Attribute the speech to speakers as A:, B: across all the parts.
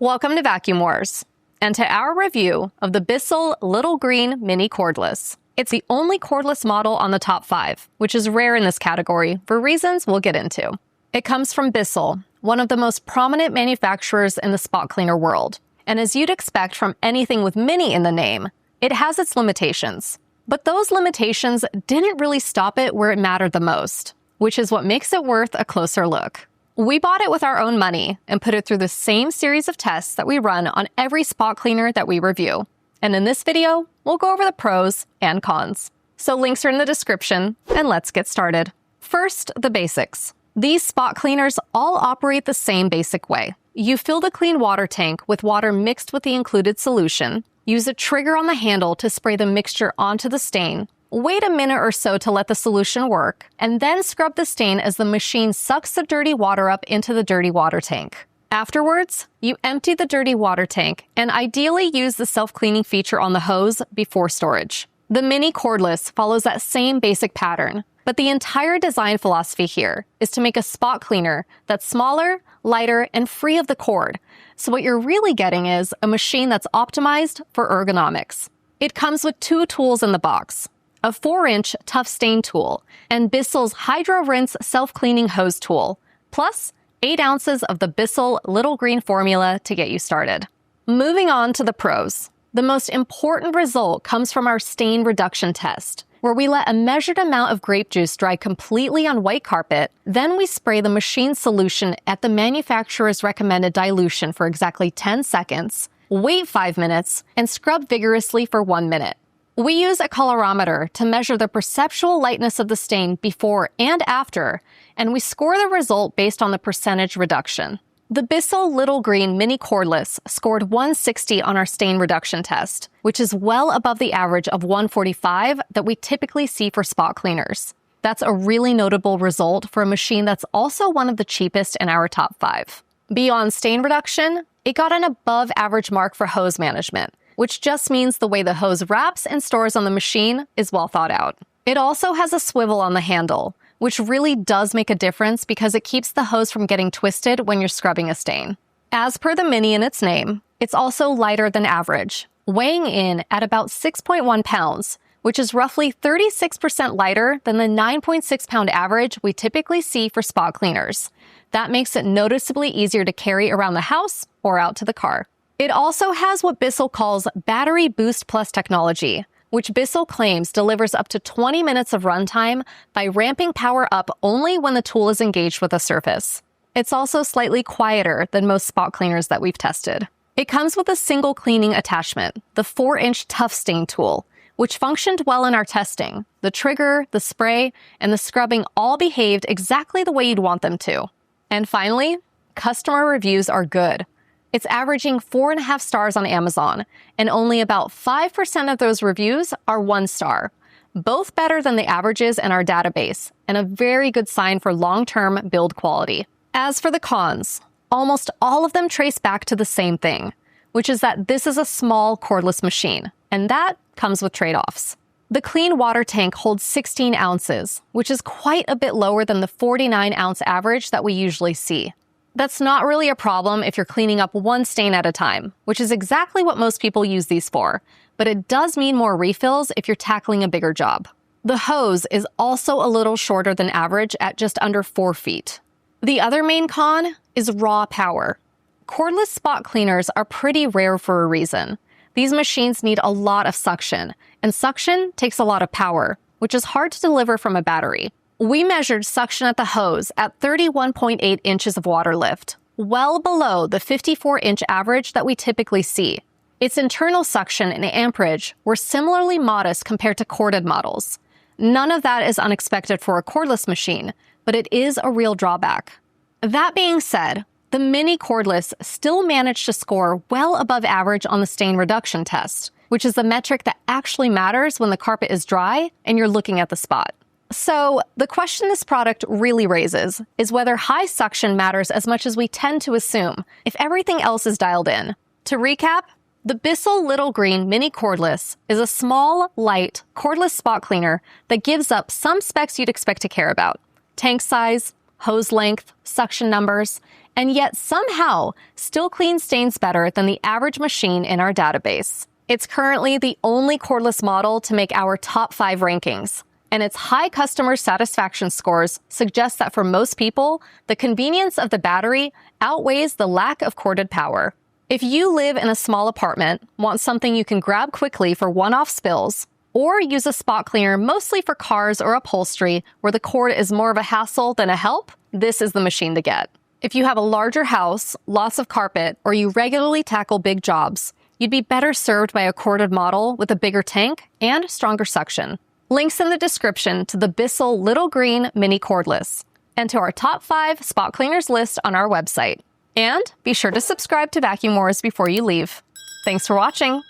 A: Welcome to Vacuum Wars, and to our review of the Bissell Little Green Mini Cordless. It's the only cordless model on the top 5, which is rare in this category for reasons we'll get into. It comes from Bissell, one of the most prominent manufacturers in the spot cleaner world. And as you'd expect from anything with mini in the name, it has its limitations. But those limitations didn't really stop it where it mattered the most, which is what makes it worth a closer look. We bought it with our own money and put it through the same series of tests that we run on every spot cleaner that we review. And in this video, we'll go over the pros and cons. So links are in the description, and let's get started. First, the basics. These spot cleaners all operate the same basic way. You fill the clean water tank with water mixed with the included solution, use a trigger on the handle to spray the mixture onto the stain, wait a minute or so to let the solution work, and then scrub the stain as the machine sucks the dirty water up into the dirty water tank. Afterwards, you empty the dirty water tank and ideally use the self-cleaning feature on the hose before storage. The Mini Cordless follows that same basic pattern, but the entire design philosophy here is to make a spot cleaner that's smaller, lighter, and free of the cord. So what you're really getting is a machine that's optimized for ergonomics. It comes with 2 tools in the box: a 4-inch tough stain tool, and Bissell's Hydro Rinse self-cleaning hose tool, plus 8 ounces of the Bissell Little Green formula to get you started. Moving on to the pros. The most important result comes from our stain reduction test, where we let a measured amount of grape juice dry completely on white carpet, then we spray the machine solution at the manufacturer's recommended dilution for exactly 10 seconds, wait 5 minutes, and scrub vigorously for 1 minute. We use a colorimeter to measure the perceptual lightness of the stain before and after, and we score the result based on the percentage reduction. The Bissell Little Green Mini Cordless scored 160 on our stain reduction test, which is well above the average of 145 that we typically see for spot cleaners. That's a really notable result for a machine that's also one of the cheapest in our top 5. Beyond stain reduction, it got an above average mark for hose management, which just means the way the hose wraps and stores on the machine is well thought out. It also has a swivel on the handle, which really does make a difference because it keeps the hose from getting twisted when you're scrubbing a stain. As per the Mini in its name, it's also lighter than average, weighing in at about 6.1 pounds, which is roughly 36% lighter than the 9.6 pound average we typically see for spot cleaners. That makes it noticeably easier to carry around the house or out to the car. It also has what Bissell calls Battery Boost Plus technology, which Bissell claims delivers up to 20 minutes of runtime by ramping power up only when the tool is engaged with a surface. It's also slightly quieter than most spot cleaners that we've tested. It comes with a single cleaning attachment, the 4-inch tough stain tool, which functioned well in our testing. The trigger, the spray, and the scrubbing all behaved exactly the way you'd want them to. And finally, customer reviews are good. It's averaging 4.5 stars on Amazon, and only about 5% of those reviews are 1 star, both better than the averages in our database, and a very good sign for long-term build quality. As for the cons, almost all of them trace back to the same thing, which is that this is a small cordless machine, and that comes with trade-offs. The clean water tank holds 16 ounces, which is quite a bit lower than the 49-ounce average that we usually see. That's not really a problem if you're cleaning up 1 stain at a time, which is exactly what most people use these for, but it does mean more refills if you're tackling a bigger job. The hose is also a little shorter than average at just under 4 feet. The other main con is raw power. Cordless spot cleaners are pretty rare for a reason. These machines need a lot of suction, and suction takes a lot of power, which is hard to deliver from a battery. We measured suction at the hose at 31.8 inches of water lift, well below the 54-inch average that we typically see. Its internal suction and amperage were similarly modest compared to corded models. None of that is unexpected for a cordless machine, but it is a real drawback. That being said, the Mini Cordless still managed to score well above average on the stain reduction test, which is the metric that actually matters when the carpet is dry and you're looking at the spot. So, the question this product really raises is whether high suction matters as much as we tend to assume if everything else is dialed in. To recap, the Bissell Little Green Mini Cordless is a small, light, cordless spot cleaner that gives up some specs you'd expect to care about: tank size, hose length, suction numbers, and yet somehow still cleans stains better than the average machine in our database. It's currently the only cordless model to make our top 5 rankings, and its high customer satisfaction scores suggest that for most people, the convenience of the battery outweighs the lack of corded power. If you live in a small apartment, want something you can grab quickly for one-off spills, or use a spot cleaner mostly for cars or upholstery where the cord is more of a hassle than a help, this is the machine to get. If you have a larger house, lots of carpet, or you regularly tackle big jobs, you'd be better served by a corded model with a bigger tank and stronger suction. Links in the description to the Bissell Little Green Mini Cordless and to our top 5 spot cleaners list on our website. And be sure to subscribe to Vacuum Wars before you leave. Thanks for watching.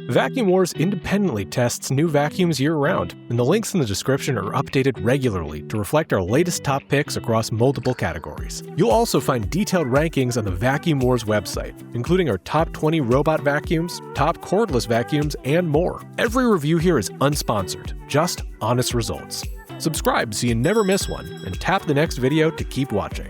B: Vacuum Wars independently tests new vacuums year-round, and the links in the description are updated regularly to reflect our latest top picks across multiple categories. You'll also find detailed rankings on the Vacuum Wars website, including our top 20 robot vacuums, top cordless vacuums, and more. Every review here is unsponsored, just honest results. Subscribe so you never miss one, and tap the next video to keep watching.